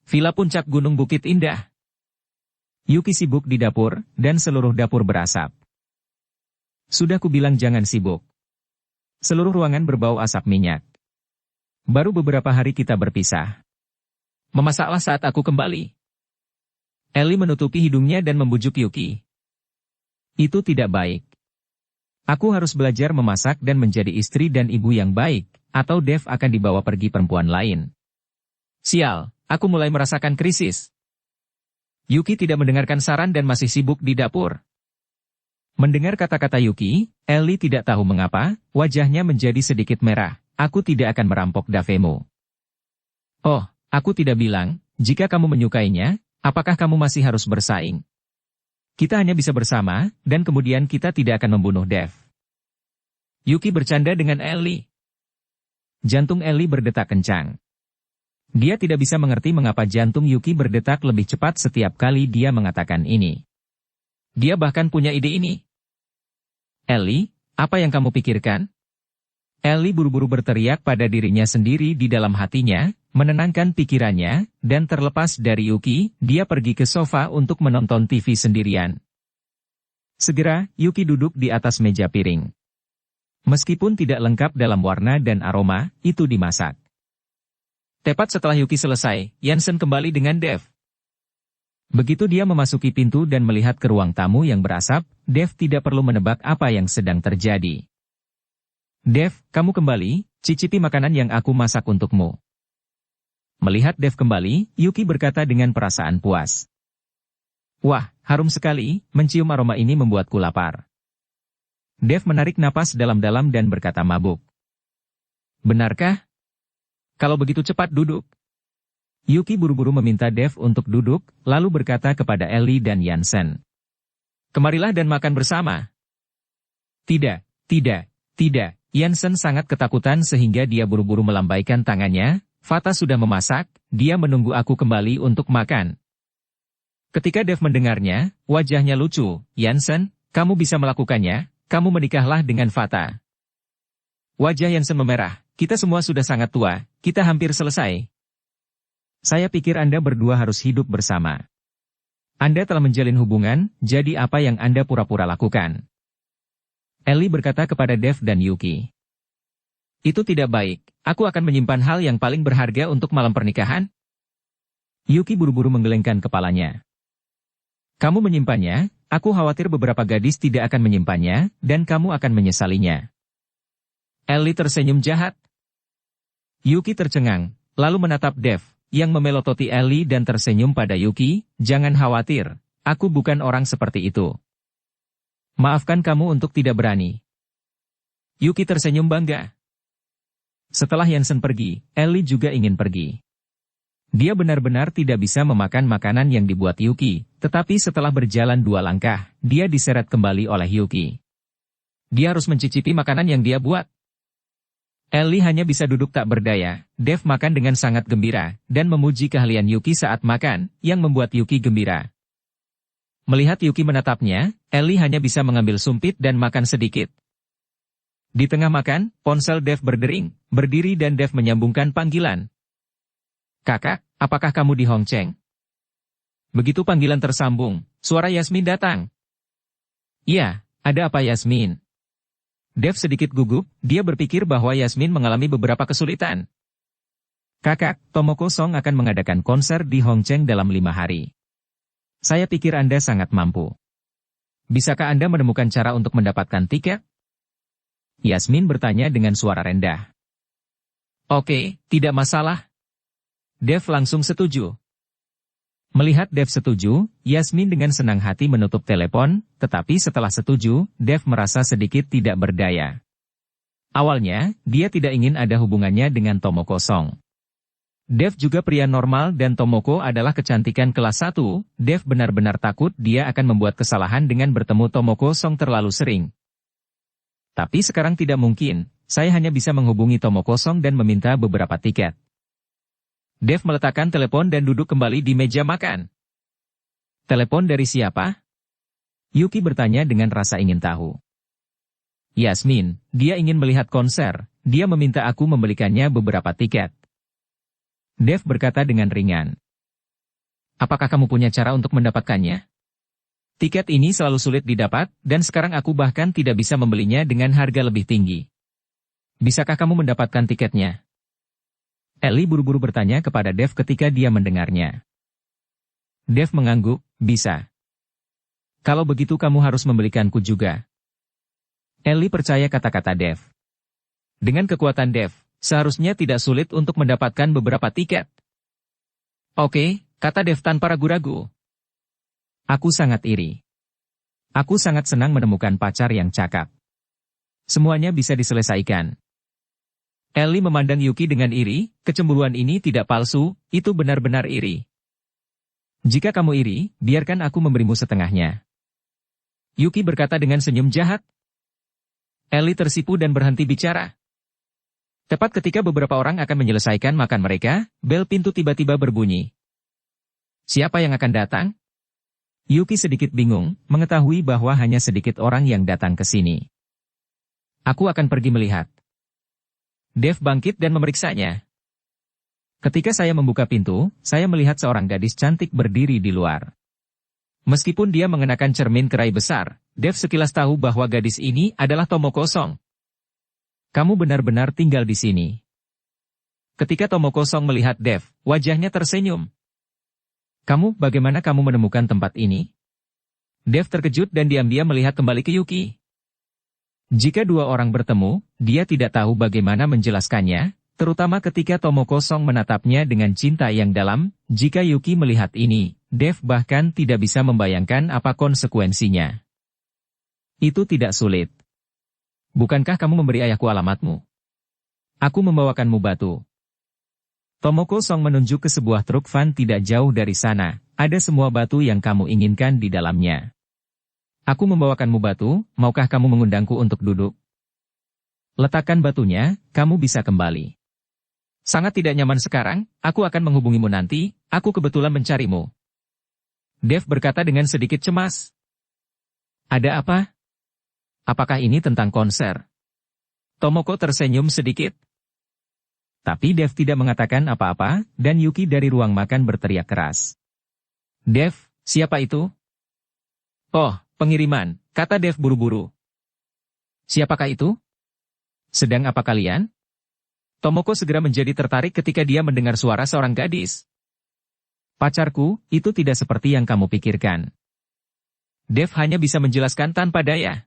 Villa Puncak Gunung Bukit Indah. Yuki sibuk di dapur, dan seluruh dapur berasap. Sudah kubilang jangan sibuk. Seluruh ruangan berbau asap minyak. Baru beberapa hari kita berpisah. Memasaklah saat aku kembali. Ellie menutupi hidungnya dan membujuk Yuki. Itu tidak baik. Aku harus belajar memasak dan menjadi istri dan ibu yang baik, atau Dev akan dibawa pergi perempuan lain. Sial, aku mulai merasakan krisis. Yuki tidak mendengarkan saran dan masih sibuk di dapur. Mendengar kata-kata Yuki, Ellie tidak tahu mengapa, wajahnya menjadi sedikit merah. Aku tidak akan merampok Davemu. Oh, aku tidak bilang, jika kamu menyukainya, apakah kamu masih harus bersaing? Kita hanya bisa bersama, dan kemudian kita tidak akan membunuh Dev. Yuki bercanda dengan Ellie. Jantung Ellie berdetak kencang. Dia tidak bisa mengerti mengapa jantung Yuki berdetak lebih cepat setiap kali dia mengatakan ini. Dia bahkan punya ide ini. Ellie, apa yang kamu pikirkan? Ellie buru-buru berteriak pada dirinya sendiri di dalam hatinya, menenangkan pikirannya, dan terlepas dari Yuki, dia pergi ke sofa untuk menonton TV sendirian. Segera, Yuki duduk di atas meja piring. Meskipun tidak lengkap dalam warna dan aroma, itu dimasak. Tepat setelah Yuki selesai, Yansen kembali dengan Dev. Begitu dia memasuki pintu dan melihat ke ruang tamu yang berasap, Dev tidak perlu menebak apa yang sedang terjadi. Dev, kamu kembali, cicipi makanan yang aku masak untukmu. Melihat Dev kembali, Yuki berkata dengan perasaan puas. Wah, harum sekali, mencium aroma ini membuatku lapar. Dev menarik napas dalam-dalam dan berkata mabuk. Benarkah? Kalau begitu cepat duduk. Yuki buru-buru meminta Dev untuk duduk, lalu berkata kepada Ellie dan Yansen. Kemarilah dan makan bersama. Tidak, tidak, tidak. Yansen sangat ketakutan sehingga dia buru-buru melambaikan tangannya. Fata sudah memasak, dia menunggu aku kembali untuk makan. Ketika Dev mendengarnya, wajahnya lucu. Yansen, kamu bisa melakukannya, kamu menikahlah dengan Fata. Wajah Yansen memerah. Kita semua sudah sangat tua, kita hampir selesai. Saya pikir Anda berdua harus hidup bersama. Anda telah menjalin hubungan, jadi apa yang Anda pura-pura lakukan? Ellie berkata kepada Dev dan Yuki. Itu tidak baik, aku akan menyimpan hal yang paling berharga untuk malam pernikahan. Yuki buru-buru menggelengkan kepalanya. Kamu menyimpannya, aku khawatir beberapa gadis tidak akan menyimpannya, dan kamu akan menyesalinya. Ellie tersenyum jahat. Yuki tercengang, lalu menatap Dev, yang memelototi Ellie dan tersenyum pada Yuki, jangan khawatir, aku bukan orang seperti itu. Maafkan kamu untuk tidak berani. Yuki tersenyum bangga. Setelah Yansen pergi, Ellie juga ingin pergi. Dia benar-benar tidak bisa memakan makanan yang dibuat Yuki, tetapi setelah berjalan 2 langkah, dia diseret kembali oleh Yuki. Dia harus mencicipi makanan yang dia buat. Ellie hanya bisa duduk tak berdaya. Dev makan dengan sangat gembira, dan memuji keahlian Yuki saat makan, yang membuat Yuki gembira. Melihat Yuki menatapnya, Ellie hanya bisa mengambil sumpit dan makan sedikit. Di tengah makan, ponsel Dev berdering, berdiri dan Dev menyambungkan panggilan. Kakak, apakah kamu di Hongcheng? Begitu panggilan tersambung, suara Yasmin datang. Iya, ada apa Yasmin? Dev sedikit gugup, dia berpikir bahwa Yasmin mengalami beberapa kesulitan. Kakak, Tomoko Song akan mengadakan konser di Hongcheng dalam 5 hari. Saya pikir Anda sangat mampu. Bisakah Anda menemukan cara untuk mendapatkan tiket? Yasmin bertanya dengan suara rendah. Oke, tidak masalah. Dev langsung setuju. Melihat Dev setuju, Yasmin dengan senang hati menutup telepon, tetapi setelah setuju, Dev merasa sedikit tidak berdaya. Awalnya, dia tidak ingin ada hubungannya dengan Tomoko Song. Dev juga pria normal dan Tomoko adalah kecantikan kelas 1, Dev benar-benar takut dia akan membuat kesalahan dengan bertemu Tomoko Song terlalu sering. Tapi sekarang tidak mungkin, saya hanya bisa menghubungi Tomoko Song dan meminta beberapa tiket. Dev meletakkan telepon dan duduk kembali di meja makan. Telepon dari siapa? Yuki bertanya dengan rasa ingin tahu. Yasmin, dia ingin melihat konser, dia meminta aku membelikannya beberapa tiket. Dev berkata dengan ringan. Apakah kamu punya cara untuk mendapatkannya? Tiket ini selalu sulit didapat, dan sekarang aku bahkan tidak bisa membelinya dengan harga lebih tinggi. Bisakah kamu mendapatkan tiketnya? Ellie buru-buru bertanya kepada Dev ketika dia mendengarnya. Dev mengangguk, bisa. Kalau begitu kamu harus membelikanku juga. Ellie percaya kata-kata Dev. Dengan kekuatan Dev, seharusnya tidak sulit untuk mendapatkan beberapa tiket. Oke, kata Dev tanpa ragu-ragu. Aku sangat iri. Aku sangat senang menemukan pacar yang cakap. Semuanya bisa diselesaikan. Ellie memandang Yuki dengan iri, kecemburuan ini tidak palsu, itu benar-benar iri. Jika kamu iri, biarkan aku memberimu setengahnya. Yuki berkata dengan senyum jahat. Ellie tersipu dan berhenti bicara. Tepat ketika beberapa orang akan menyelesaikan makan mereka, bel pintu tiba-tiba berbunyi. Siapa yang akan datang? Yuki sedikit bingung, mengetahui bahwa hanya sedikit orang yang datang ke sini. Aku akan pergi melihat. Dev bangkit dan memeriksanya. Ketika saya membuka pintu, saya melihat seorang gadis cantik berdiri di luar. Meskipun dia mengenakan cermin kerai besar, Dev sekilas tahu bahwa gadis ini adalah Tomoko Song. Kamu benar-benar tinggal di sini. Ketika Tomoko Song melihat Dev, wajahnya tersenyum. Bagaimana kamu menemukan tempat ini? Dev terkejut dan diam-diam melihat kembali ke Yuki. Jika 2 orang bertemu, dia tidak tahu bagaimana menjelaskannya, Terutama ketika Tomoko Song menatapnya dengan cinta yang dalam, jika Yuki melihat ini, Dev bahkan tidak bisa membayangkan apa konsekuensinya. Itu tidak sulit. Bukankah kamu memberi ayahku alamatmu? Aku membawakanmu batu. Tomoko Song menunjuk ke sebuah truk van tidak jauh dari sana. Ada semua batu yang kamu inginkan di dalamnya. Aku membawakanmu batu, maukah kamu mengundangku untuk duduk? Letakkan batunya, kamu bisa kembali. Sangat tidak nyaman sekarang, aku akan menghubungimu nanti, aku kebetulan mencarimu. Dev berkata dengan sedikit cemas. Ada apa? Apakah ini tentang konser? Tomoko tersenyum sedikit. Tapi Dev tidak mengatakan apa-apa, dan Yuki dari ruang makan berteriak keras. Dev, siapa itu? Oh, pengiriman, kata Dev buru-buru. Siapakah itu? Sedang apa kalian? Tomoko segera menjadi tertarik ketika dia mendengar suara seorang gadis. Pacarku, itu tidak seperti yang kamu pikirkan. Dev hanya bisa menjelaskan tanpa daya.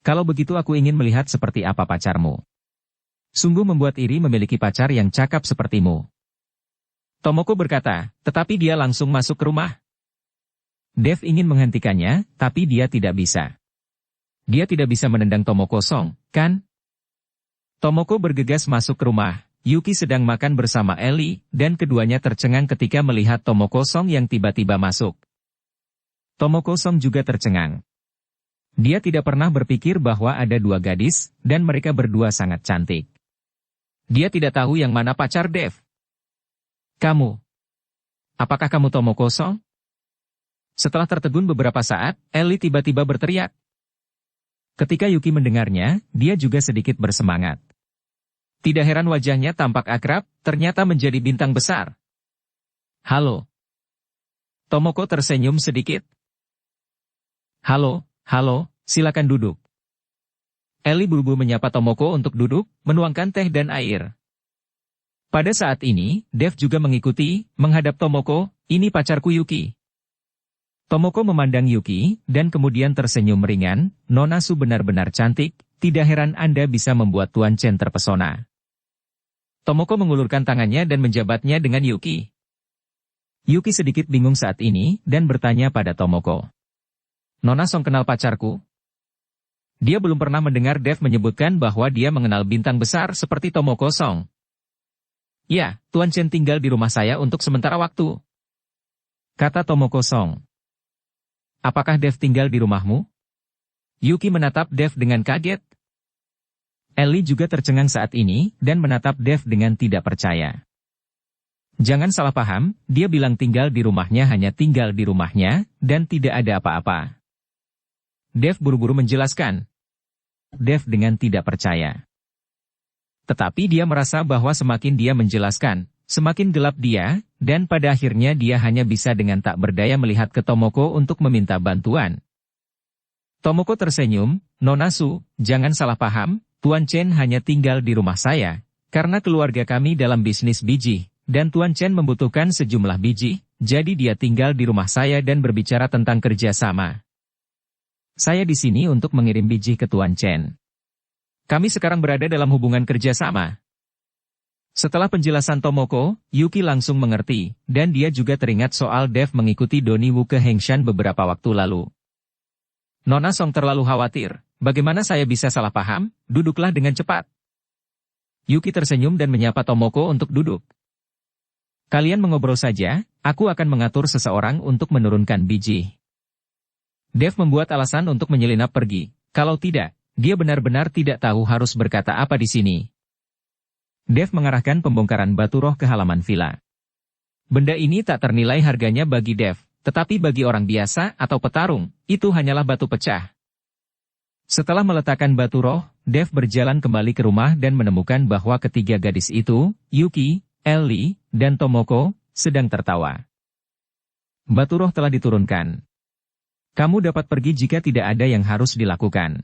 Kalau begitu aku ingin melihat seperti apa pacarmu. Sungguh membuat iri memiliki pacar yang cakap sepertimu. Tomoko berkata, tetapi dia langsung masuk ke rumah. Dev ingin menghentikannya, tapi dia tidak bisa. Dia tidak bisa menendang Tomoko Song, kan? Tomoko bergegas masuk ke rumah. Yuki sedang makan bersama Ellie, dan keduanya tercengang ketika melihat Tomoko Song yang tiba-tiba masuk. Tomoko Song juga tercengang. Dia tidak pernah berpikir bahwa ada dua gadis, dan mereka berdua sangat cantik. Dia tidak tahu yang mana pacar Dev. Kamu. Apakah kamu Tomoko Song? Setelah tertegun beberapa saat, Ellie tiba-tiba berteriak. Ketika Yuki mendengarnya, dia juga sedikit bersemangat. Tidak heran wajahnya tampak akrab, ternyata menjadi bintang besar. Halo. Tomoko tersenyum sedikit. Halo, silakan duduk. Ellie buru-buru menyapa Tomoko untuk duduk, menuangkan teh dan air. Pada saat ini, Dev juga mengikuti, menghadap Tomoko, ini pacarku Yuki. Tomoko memandang Yuki, dan kemudian tersenyum ringan, Nona Su benar-benar cantik, tidak heran Anda bisa membuat Tuan Chen terpesona. Tomoko mengulurkan tangannya dan menjabatnya dengan Yuki. Yuki sedikit bingung saat ini, dan bertanya pada Tomoko. Nona Song kenal pacarku? Dia belum pernah mendengar Dev menyebutkan bahwa dia mengenal bintang besar seperti Tomoko Song. Ya, Tuan Chen tinggal di rumah saya untuk sementara waktu. Kata Tomoko Song. Apakah Dev tinggal di rumahmu? Yuki menatap Dev dengan kaget. Ellie juga tercengang saat ini, dan menatap Dev dengan tidak percaya. Jangan salah paham, dia bilang tinggal di rumahnya hanya tinggal di rumahnya, dan tidak ada apa-apa. Dev buru-buru menjelaskan. Dev dengan tidak percaya. Tetapi dia merasa bahwa semakin dia menjelaskan, semakin gelap dia, dan pada akhirnya dia hanya bisa dengan tak berdaya melihat ke Tomoko untuk meminta bantuan. Tomoko tersenyum, Nona Su, jangan salah paham, Tuan Chen hanya tinggal di rumah saya, karena keluarga kami dalam bisnis biji, dan Tuan Chen membutuhkan sejumlah biji, jadi dia tinggal di rumah saya dan berbicara tentang kerjasama. Saya di sini untuk mengirim biji ke Tuan Chen. Kami sekarang berada dalam hubungan kerjasama. Setelah penjelasan Tomoko, Yuki langsung mengerti, dan dia juga teringat soal Dev mengikuti Donnie Wu ke Hengshan beberapa waktu lalu. Nona Song terlalu khawatir, bagaimana saya bisa salah paham, duduklah dengan cepat. Yuki tersenyum dan menyapa Tomoko untuk duduk. Kalian mengobrol saja, aku akan mengatur seseorang untuk menurunkan biji. Dev membuat alasan untuk menyelinap pergi, kalau tidak, dia benar-benar tidak tahu harus berkata apa di sini. Dev mengarahkan pembongkaran batu roh ke halaman villa. Benda ini tak ternilai harganya bagi Dev, tetapi bagi orang biasa atau petarung, itu hanyalah batu pecah. Setelah meletakkan batu roh, Dev berjalan kembali ke rumah dan menemukan bahwa ketiga gadis itu, Yuki, Ellie, dan Tomoko, sedang tertawa. Batu roh telah diturunkan. Kamu dapat pergi jika tidak ada yang harus dilakukan.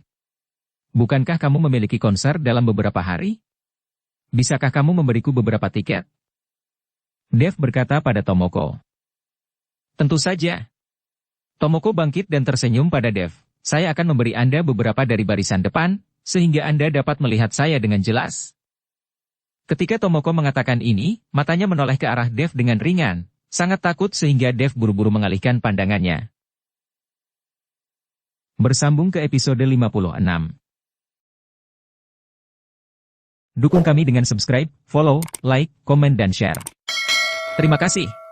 Bukankah kamu memiliki konser dalam beberapa hari? Bisakah kamu memberiku beberapa tiket? Dev berkata pada Tomoko. Tentu saja. Tomoko bangkit dan tersenyum pada Dev. Saya akan memberi Anda beberapa dari barisan depan, sehingga Anda dapat melihat saya dengan jelas. Ketika Tomoko mengatakan ini, matanya menoleh ke arah Dev dengan ringan, sangat takut sehingga Dev buru-buru mengalihkan pandangannya. Bersambung ke episode 56. Dukung kami dengan subscribe, follow, like, komen dan share. Terima kasih.